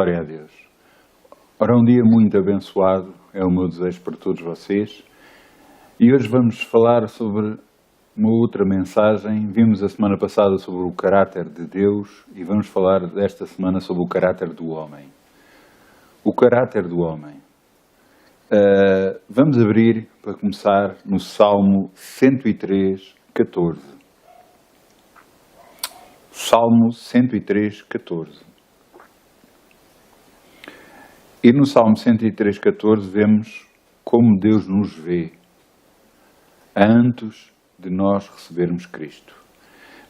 Glória a Deus. Ora, um dia muito abençoado é o meu desejo para todos vocês. E hoje vamos falar sobre uma outra mensagem. Vimos a semana passada sobre o caráter de Deus e vamos falar desta semana sobre o caráter do homem. O caráter do homem. Vamos abrir, para começar, no Salmo 103, 14. Salmo 103, 14. E no Salmo 103, 14 vemos como Deus nos vê antes de nós recebermos Cristo.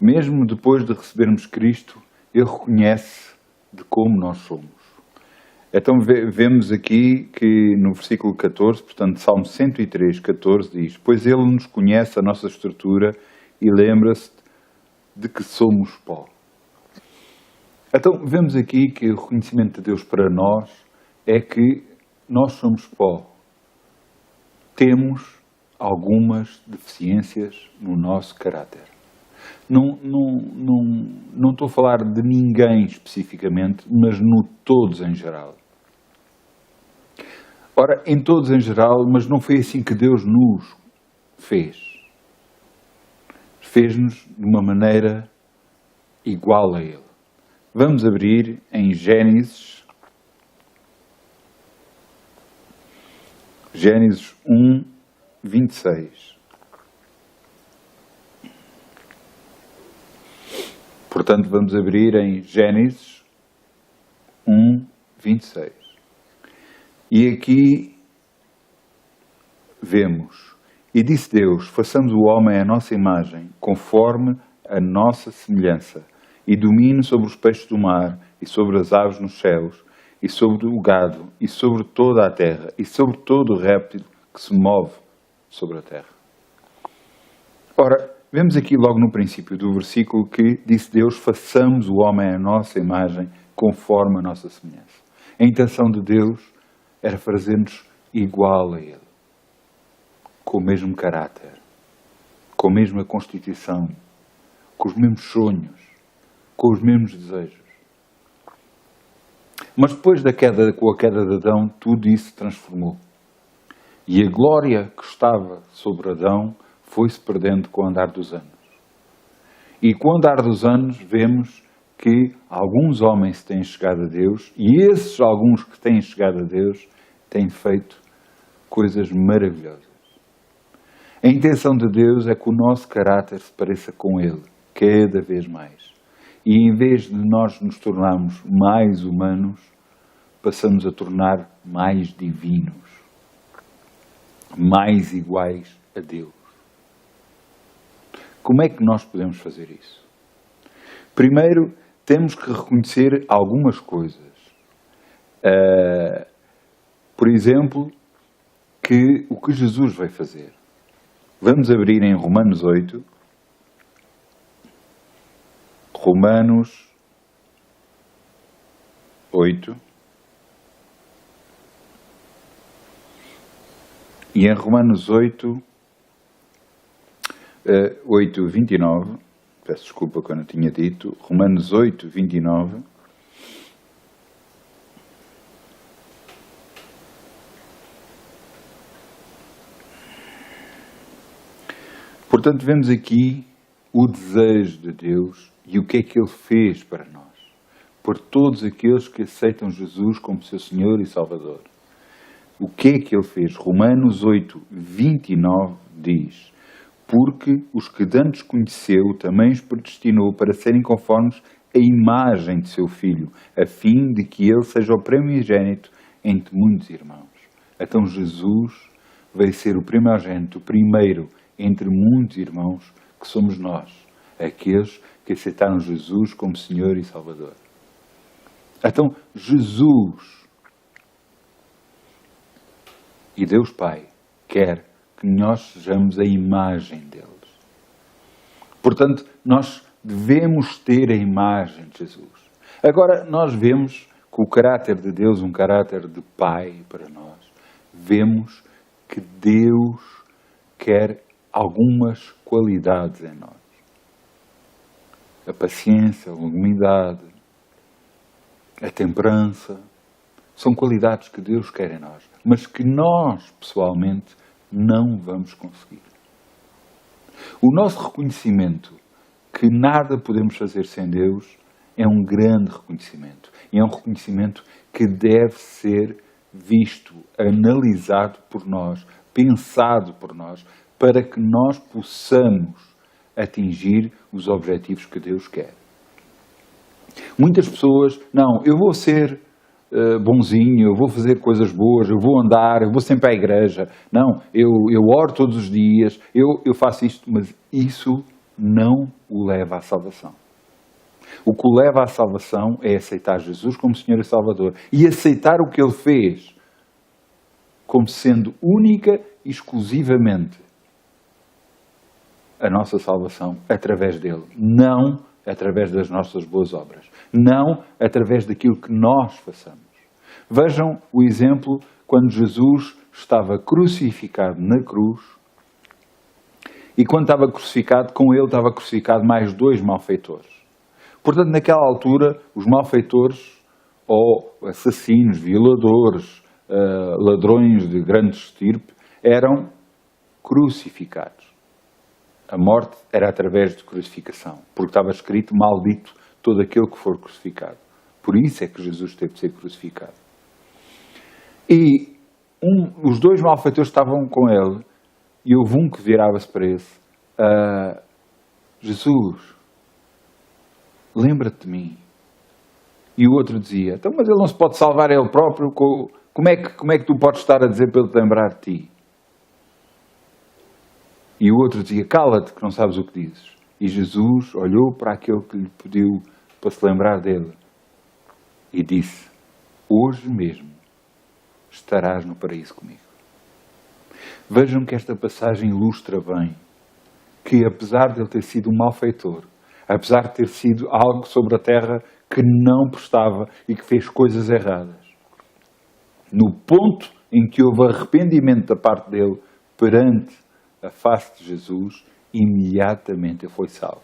Mesmo depois de recebermos Cristo, Ele reconhece de como nós somos. Então vemos aqui que no versículo 14, portanto Salmo 103, 14 diz: Pois Ele nos conhece a nossa estrutura e lembra-se de que somos pó. Então vemos aqui que o reconhecimento de Deus para nós é que nós somos pó. Temos algumas deficiências no nosso caráter. Não estou a falar de ninguém especificamente, mas no todos em geral. Ora, em todos em geral, mas não foi assim que Deus nos fez. Fez-nos de uma maneira igual a Ele. Vamos abrir em Gênesis 1, 26. Portanto, vamos abrir em Gênesis 1, 26. E aqui vemos: E disse Deus, façamos o homem à nossa imagem, conforme a nossa semelhança, e domine sobre os peixes do mar, e sobre as aves nos céus, e sobre o gado, e sobre toda a terra, e sobre todo o réptil que se move sobre a terra. Ora, vemos aqui logo no princípio do versículo que disse Deus, façamos o homem à nossa imagem, conforme a nossa semelhança. A intenção de Deus era fazer-nos igual a Ele, com o mesmo caráter, com a mesma constituição, com os mesmos sonhos, com os mesmos desejos. Mas depois com a queda de Adão, tudo isso se transformou. E a glória que estava sobre Adão foi-se perdendo com o andar dos anos. E com o andar dos anos vemos que alguns homens têm chegado a Deus, e esses alguns que têm chegado a Deus têm feito coisas maravilhosas. A intenção de Deus é que o nosso caráter se pareça com Ele, cada vez mais. E em vez de nós nos tornarmos mais humanos, passamos a tornar mais divinos, mais iguais a Deus. Como é que nós podemos fazer isso? Primeiro, temos que reconhecer algumas coisas. Por exemplo, o que Jesus vai fazer. Vamos abrir em Romanos 8. Romanos 8. E em Romanos 8, 29, peço desculpa que eu não tinha dito, Romanos 8, 29, portanto vemos aqui o desejo de Deus e o que é que Ele fez para nós, por todos aqueles que aceitam Jesus como seu Senhor e Salvador. O que é que Ele fez? Romanos 8, 29 diz: Porque os que dantes conheceu também os predestinou para serem conformes à imagem de seu Filho, a fim de que Ele seja o primogênito entre muitos irmãos. Então Jesus veio ser o primogênito, o primeiro entre muitos irmãos, que somos nós, aqueles que aceitaram Jesus como Senhor e Salvador. Então Jesus e Deus Pai quer que nós sejamos a imagem deles. Portanto, nós devemos ter a imagem de Jesus. Agora, nós vemos que o caráter de Deus, um caráter de Pai para nós, vemos que Deus quer algumas qualidades em nós. A paciência, a longanimidade, a temperança, são qualidades que Deus quer em nós, mas que nós, pessoalmente, não vamos conseguir. O nosso reconhecimento que nada podemos fazer sem Deus é um grande reconhecimento. E é um reconhecimento que deve ser visto, analisado por nós, pensado por nós, para que nós possamos atingir os objetivos que Deus quer. Muitas pessoas, não, eu vou ser bonzinho, eu vou fazer coisas boas, eu vou andar, eu vou sempre à igreja. Não, eu oro todos os dias, eu faço isto, mas isso não o leva à salvação. O que o leva à salvação é aceitar Jesus como Senhor e Salvador e aceitar o que Ele fez como sendo única e exclusivamente a nossa salvação através dele, não através das nossas boas obras, não através daquilo que nós façamos. Vejam o exemplo quando Jesus estava crucificado na cruz e quando estava crucificado, com ele estava crucificado mais 2 malfeitores. Portanto, naquela altura, os malfeitores ou assassinos, violadores, ladrões de grande estirpe eram crucificados. A morte era através de crucificação, porque estava escrito, maldito todo aquele que for crucificado. Por isso é que Jesus teve de ser crucificado. E os 2 malfeitores estavam com ele, e houve um que virava-se para esse, Jesus, lembra-te de mim. E o outro dizia, então, mas ele não se pode salvar ele próprio, como é que tu podes estar a dizer para ele te lembrar de ti? E o outro dizia, cala-te que não sabes o que dizes. E Jesus olhou para aquele que lhe pediu para se lembrar dele e disse, hoje mesmo estarás no paraíso comigo. Vejam que esta passagem ilustra bem que apesar de ele ter sido um malfeitor, apesar de ter sido algo sobre a terra que não prestava e que fez coisas erradas, no ponto em que houve arrependimento da parte dele perante a face de Jesus, imediatamente ele foi salvo.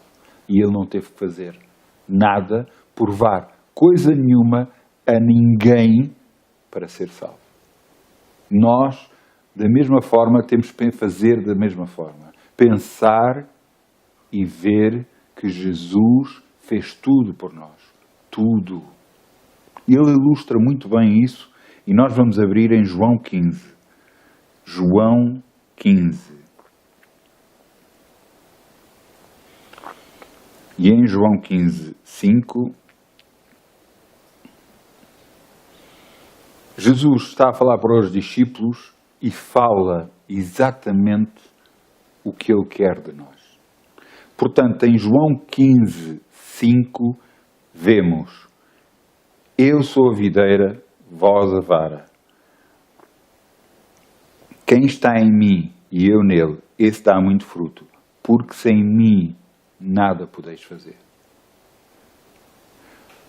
E ele não teve que fazer nada, provar coisa nenhuma a ninguém para ser salvo. Nós, da mesma forma, temos que fazer da mesma forma. Pensar e ver que Jesus fez tudo por nós. Tudo. Ele ilustra muito bem isso e nós vamos abrir em João 15. João 15. E em João 15, 5, Jesus está a falar para os discípulos e fala exatamente o que Ele quer de nós. Portanto, em João 15, 5, vemos, eu sou a videira, vós a vara. Quem está em mim e eu nele, esse dá muito fruto, porque sem mim nada podeis fazer.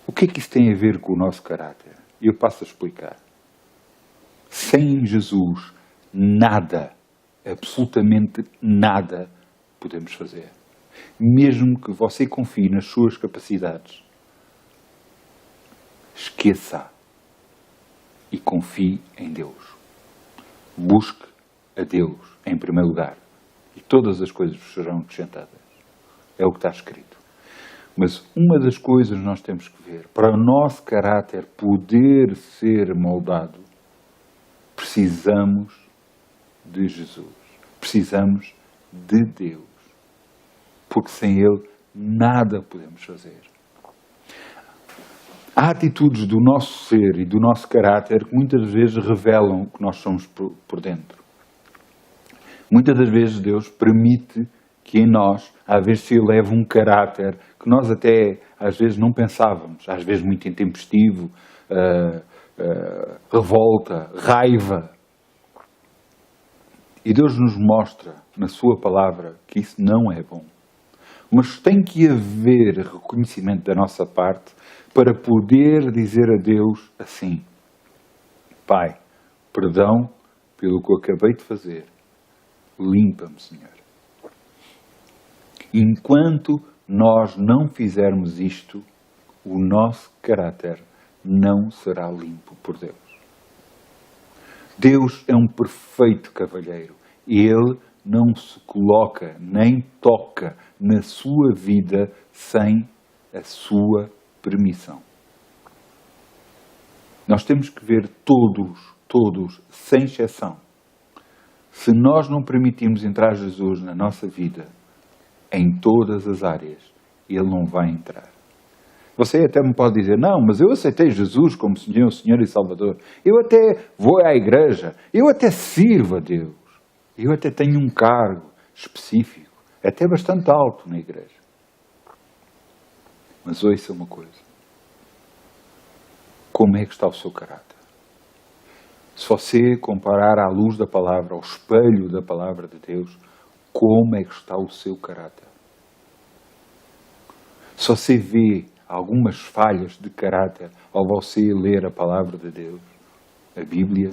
O que é que isso tem a ver com o nosso caráter? Eu passo a explicar. Sem Jesus, nada, absolutamente nada podemos fazer. Mesmo que você confie nas suas capacidades, esqueça e confie em Deus. Busque a Deus em primeiro lugar e todas as coisas vos serão acrescentadas. É o que está escrito. Mas uma das coisas nós temos que ver, para o nosso caráter poder ser moldado, precisamos de Jesus. Precisamos de Deus. Porque sem Ele nada podemos fazer. Há atitudes do nosso ser e do nosso caráter que muitas vezes revelam o que nós somos por dentro. Muitas das vezes Deus permite que em nós, às vezes, se eleva um caráter que nós até, às vezes, não pensávamos. Às vezes, muito intempestivo, revolta, raiva. E Deus nos mostra, na sua palavra, que isso não é bom. Mas tem que haver reconhecimento da nossa parte para poder dizer a Deus assim, Pai, perdão pelo que eu acabei de fazer. Limpa-me, Senhor. Enquanto nós não fizermos isto, o nosso caráter não será limpo por Deus. Deus é um perfeito cavalheiro. Ele não se coloca nem toca na sua vida sem a sua permissão. Nós temos que ver todos, sem exceção. Se nós não permitirmos entrar Jesus na nossa vida, em todas as áreas, Ele não vai entrar. Você até me pode dizer, não, mas eu aceitei Jesus como Senhor e Salvador. Eu até vou à igreja. Eu até sirvo a Deus. Eu até tenho um cargo específico, até bastante alto na igreja. Mas ouça uma coisa. Como é que está o seu caráter? Se você comparar à luz da palavra, ao espelho da palavra de Deus, como é que está o seu caráter? Se você vê algumas falhas de caráter ao você ler a palavra de Deus, a Bíblia,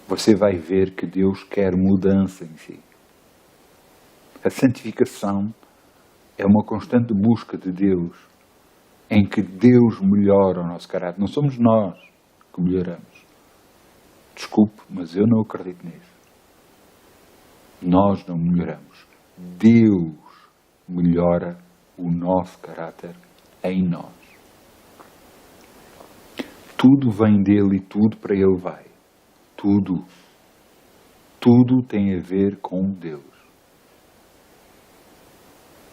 você vai ver que Deus quer mudança em si. A santificação é uma constante busca de Deus, em que Deus melhora o nosso caráter. Não somos nós que melhoramos. Desculpe, mas eu não acredito nisso. Nós não melhoramos. Deus melhora o nosso caráter em nós. Tudo vem dele e tudo para ele vai. Tudo. Tudo tem a ver com Deus.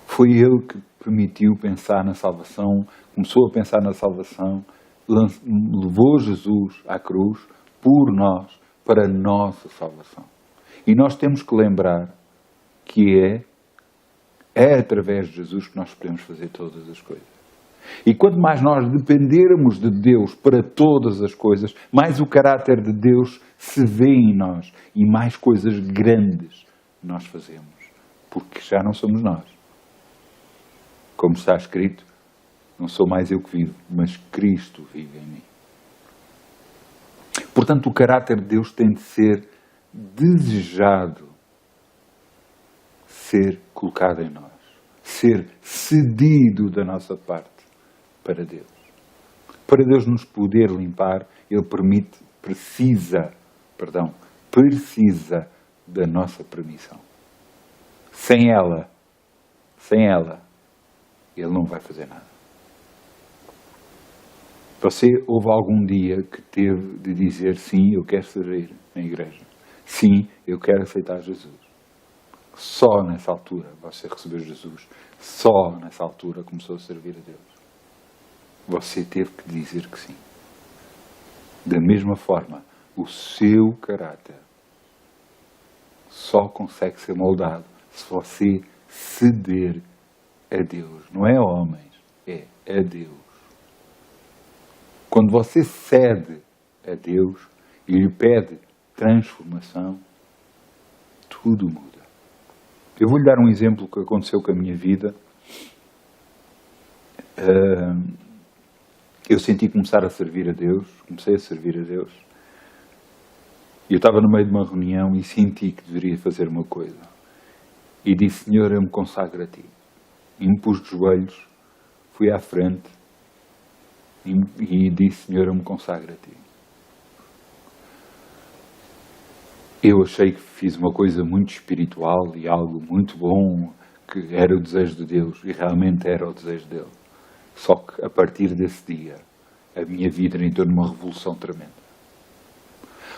Foi ele que permitiu pensar na salvação, começou a pensar na salvação, levou Jesus à cruz por nós, para a nossa salvação. E nós temos que lembrar que é através de Jesus que nós podemos fazer todas as coisas. E quanto mais nós dependermos de Deus para todas as coisas, mais o caráter de Deus se vê em nós e mais coisas grandes nós fazemos. Porque já não somos nós. Como está escrito, não sou mais eu que vivo, mas Cristo vive em mim. Portanto, o caráter de Deus tem de ser desejado, ser colocado em nós, ser cedido da nossa parte para Deus. Para Deus nos poder limpar, Ele precisa da nossa permissão. Sem ela, Ele não vai fazer nada. Você houve algum dia que teve de dizer, sim, eu quero servir na igreja. Sim, eu quero aceitar Jesus. Só nessa altura você recebeu Jesus. Só nessa altura começou a servir a Deus. Você teve que dizer que sim. Da mesma forma, o seu caráter só consegue ser moldado se você ceder a Deus. Não é a homens, é a Deus. Quando você cede a Deus e lhe pede transformação, tudo muda. Eu vou-lhe dar um exemplo que aconteceu com a minha vida. Eu senti começar a servir a Deus, comecei a servir a Deus. Eu estava no meio de uma reunião e senti que deveria fazer uma coisa. E disse, Senhor, eu me consagro a Ti. E me pus de joelhos, fui à frente e disse, Senhor, eu me consagro a Ti. Eu achei que fiz uma coisa muito espiritual e algo muito bom, que era o desejo de Deus, e realmente era o desejo dele. Só que a partir desse dia, a minha vida entrou numa revolução tremenda.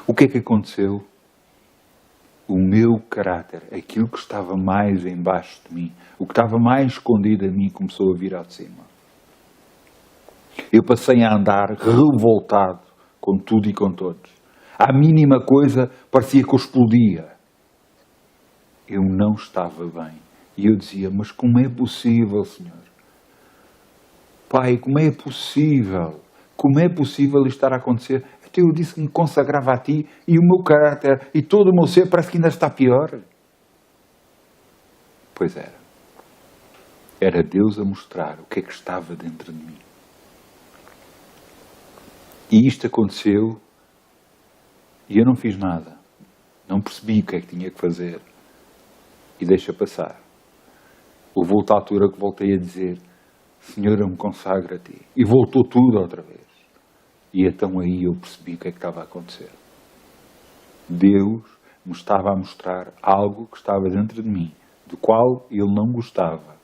O que é que aconteceu? O meu caráter, aquilo que estava mais embaixo de mim, o que estava mais escondido em mim, começou a vir ao de cima. Eu passei a andar revoltado com tudo e com todos. À mínima coisa, parecia que eu explodia. Eu não estava bem. E eu dizia, mas como é possível, Senhor? Pai, como é possível? Como é possível isto estar a acontecer? Até eu disse que me consagrava a Ti e o meu caráter e todo o meu ser parece que ainda está pior. Pois era. Era Deus a mostrar o que é que estava dentro de mim. E isto aconteceu e eu não fiz nada. Não percebi o que é que tinha que fazer. E deixa passar. Houve outra altura que voltei a dizer, Senhor, eu me consagro a Ti. E voltou tudo outra vez. E então aí eu percebi o que é que estava a acontecer. Deus me estava a mostrar algo que estava dentro de mim, do qual Ele não gostava.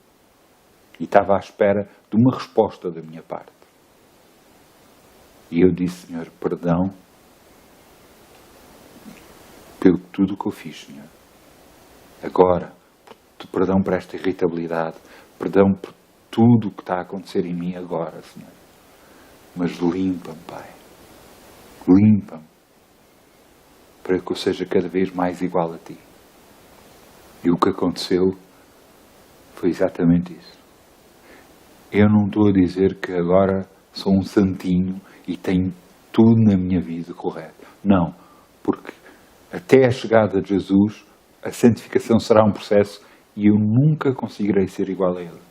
E estava à espera de uma resposta da minha parte. E eu disse, Senhor, perdão pelo tudo o que eu fiz, Senhor. Agora, perdão por esta irritabilidade, perdão por tudo o que está a acontecer em mim agora, Senhor. Mas limpa-me, Pai. Limpa-me. Para que eu seja cada vez mais igual a Ti. E o que aconteceu foi exatamente isso. Eu não estou a dizer que agora sou um santinho e tenho tudo na minha vida correto. Não, porque até a chegada de Jesus, a santificação será um processo e eu nunca conseguirei ser igual a Ele.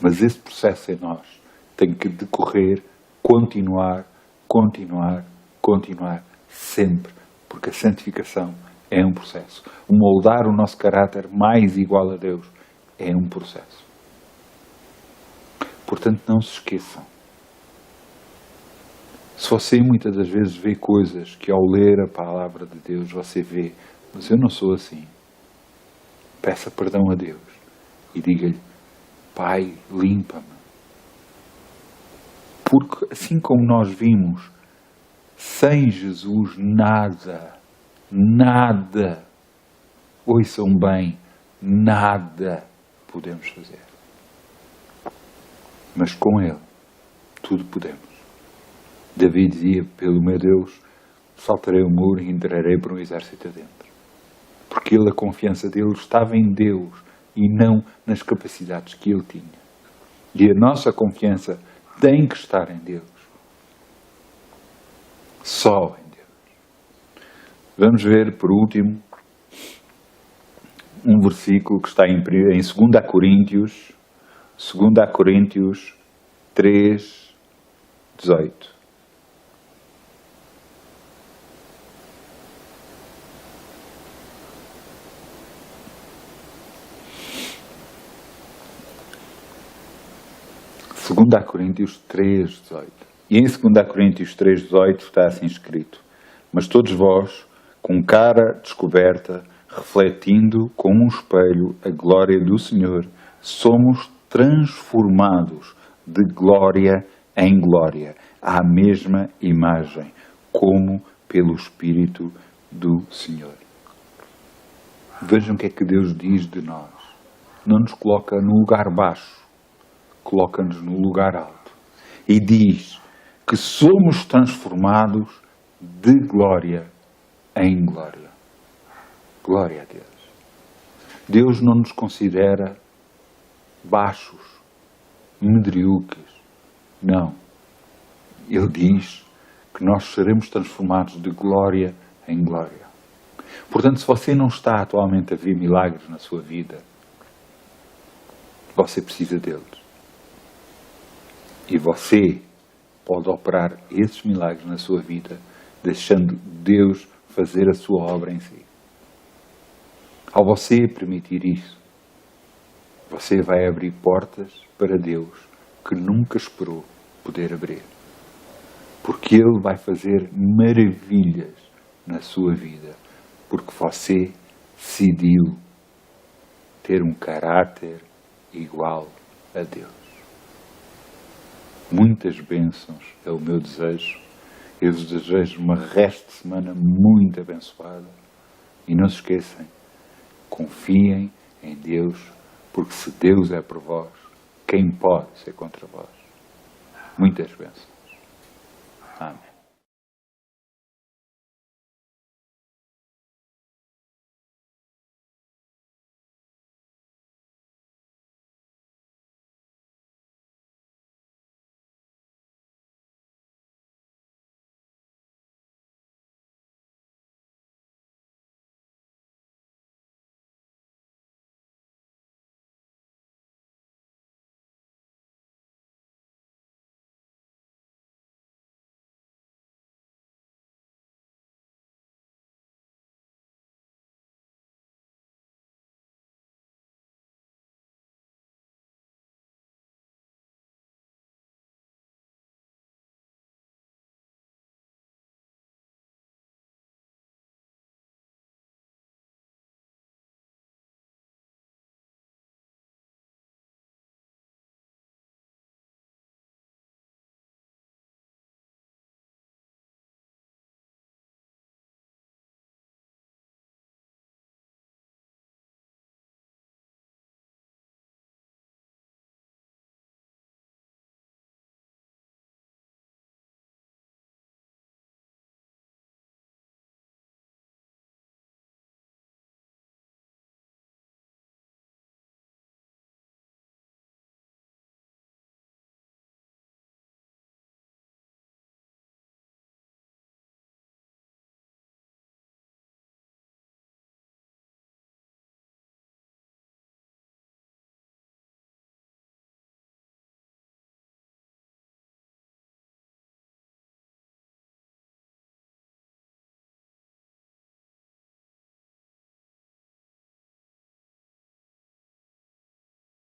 Mas esse processo em nós tem que decorrer, continuar, sempre, porque a santificação é um processo. O moldar o nosso caráter mais igual a Deus é um processo. Portanto, não se esqueçam. Se você muitas das vezes vê coisas que ao ler a palavra de Deus você vê, mas eu não sou assim. Peça perdão a Deus e diga-lhe, Pai, limpa-me. Porque assim como nós vimos, sem Jesus nada, ouçam bem, nada podemos fazer. Mas com Ele, tudo podemos. Davi dizia, pelo meu Deus, saltarei o muro e entrarei por um exército adentro. Porque ele, a confiança dele estava em Deus e não nas capacidades que ele tinha. E a nossa confiança tem que estar em Deus. Só em Deus. Vamos ver, por último, um versículo que está em 2 Coríntios, 2 Coríntios 3, 18. Segunda Coríntios 3, 18. E em 2 Coríntios 3, 18 está assim escrito: mas todos vós, com cara descoberta, refletindo com um espelho a glória do Senhor, somos transformados de glória em glória, à mesma imagem, como pelo Espírito do Senhor. Vejam o que é que Deus diz de nós. Não nos coloca no lugar baixo, coloca-nos no lugar alto. E diz que somos transformados de glória em glória. Glória a Deus. Deus não nos considera baixos, medíocres. Não. Ele diz que nós seremos transformados de glória em glória. Portanto, se você não está atualmente a ver milagres na sua vida, você precisa deles. E você pode operar esses milagres na sua vida, deixando Deus fazer a sua obra em si. Ao você permitir isso, você vai abrir portas para Deus que nunca esperou poder abrir. Porque Ele vai fazer maravilhas na sua vida. Porque você decidiu ter um caráter igual a Deus. Muitas bênçãos é o meu desejo. Eu vos desejo uma resto de semana muito abençoada. E não se esqueçam, confiem em Deus, porque se Deus é por vós, quem pode ser contra vós? Muitas bênçãos. Amém.